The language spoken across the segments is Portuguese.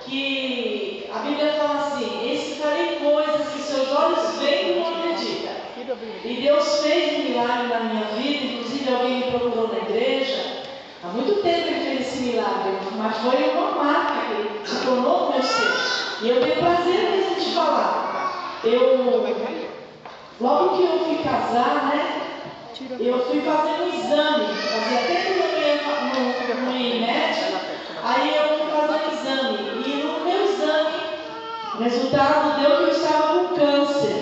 que a Bíblia fala assim: eis que farei coisas que seus olhos veem e não acreditam. E Deus fez um milagre na minha vida, inclusive alguém me procurou na igreja. Há muito tempo ele fez esse milagre, mas foi uma marca que se tornou no meu ser. E eu tenho prazer mesmo de falar. Logo que eu fui casar, né? Eu fui fazer um exame. Fazia tempo que eu não ia em médico. Aí eu fui fazer um exame. E no meu exame, o resultado deu que eu estava com câncer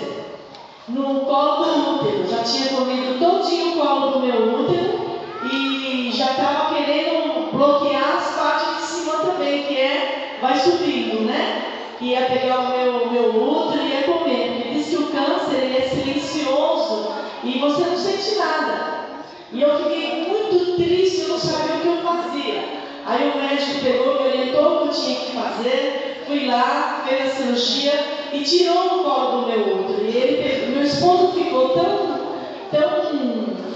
no colo do útero. Já tinha comido todinho o colo do meu útero e já estava querendo bloquear as partes de cima também, que vai subindo, né? Que ia pegar o meu útero e ia comer. Porque diz que o câncer ele é silencioso e você não sente nada. E eu fiquei muito triste, eu não sabia o que eu fazia. Aí o médico pegou, me orientou o que eu tinha que fazer. Fui lá, fez a cirurgia e tirou o colo do meu útero. E meu esposo ficou tão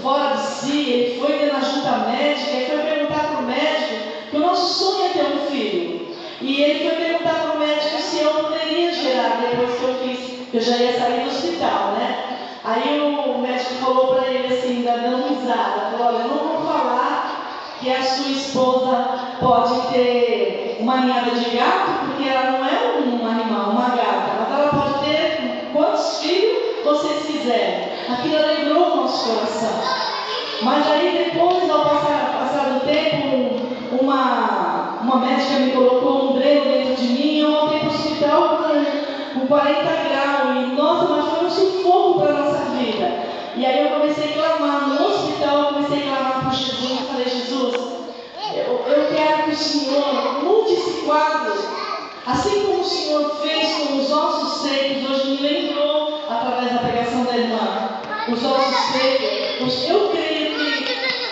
fora de si, ele foi na junta médica e foi perguntar para o médico que o nosso sonho é ter um filho. E ele foi perguntar para o médico se eu poderia gerar depois que eu já ia sair do hospital, né? Aí o médico falou para ele assim, ainda dando risada, falou: olha, eu não vou falar que a sua esposa pode ter uma ninhada de gato, porque ela não é um animal, uma gata, mas ela pode ter quantos filhos vocês quiserem. Aquilo alegrou o nosso coração. Mas aí depois, ao passar do tempo, uma médica me colocou um dreno dentro de mim e eu voltei para o hospital com 40 graus. E nossa, mas foi um sufoco para a nossa vida. E aí eu comecei a clamar no hospital, eu comecei a clamar por Jesus. Eu falei: Jesus, eu quero que o Senhor mude esse quadro. Assim como o Senhor fez com os ossos secos, hoje me lembrou através da pregação da irmã. Os ossos secos, eu creio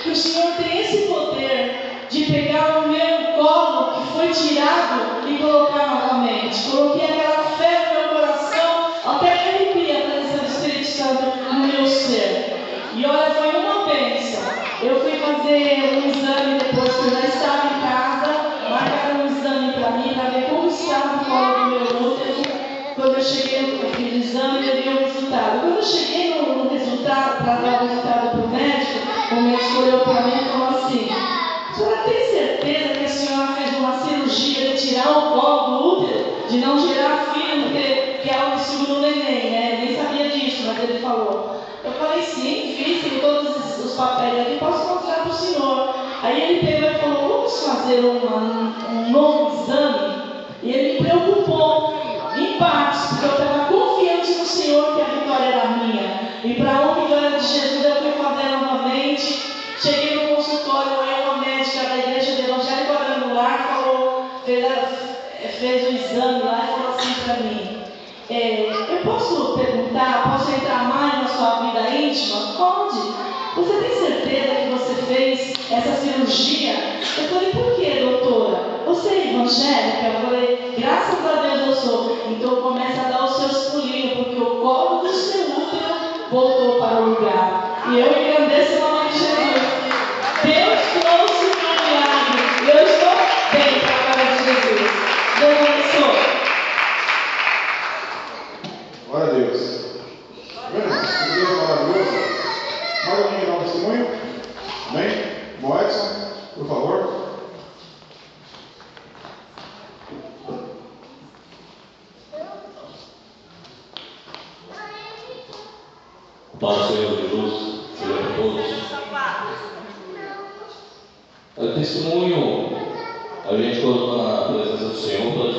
que o Senhor tem esse poder de pegar o meu colo que foi tirado e colocar novamente. Coloquei aquela fé no meu coração, até que arrepia a presença do Espírito Santo no meu ser. E olha, foi uma bênção. Eu fui fazer um exame depois que eu já estava em casa, marcaram um exame para mim, para ver como estava o colo do meu útero. Quando eu cheguei, eu fiz o exame e dei o resultado. Quando eu cheguei no resultado, para dar o resultado para o médico olhou para mim e falou assim: a senhora tem certeza que a senhora fez uma cirurgia de tirar o colo do útero, de não gerar filho, que é algo que segura o neném, né? Eu nem sabia disso, mas ele falou. Eu falei: sim, fiz, tem todos os papéis aqui, posso mostrar para o senhor. Aí ele pegou e falou: vamos fazer um novo exame? E ele me preocupou, em partes, porque eu estava confiante no Senhor que a vitória era minha. E para a honra e glória de Jesus, eu fui fazer novamente. Cheguei no consultório, aí uma médica da igreja do Evangelho Quadrangular falou, fez o exame lá e falou assim para mim: eu posso perguntar, posso entrar mais na sua vida íntima? Pode. Você tem certeza que você fez essa cirurgia? Eu falei: por que, doutora? Você é evangélica? Eu falei: graças a Deus eu sou. Então começa a dar os seus pulinhos, porque o colo do seu útero voltou para o lugar. E eu engrandeço o nome de Jesus. Deus trouxe um milagre. E eu estou bem para a glória de Jesus. Deus abençoe. Glória a Deus. Vendo? Deus é maravilhoso. Mais alguém dá um testemunho? Amém? Irmão Edson, por favor. Paz do Senhor Jesus, seja para todos. O testemunho, a gente colocou na presença do Senhor para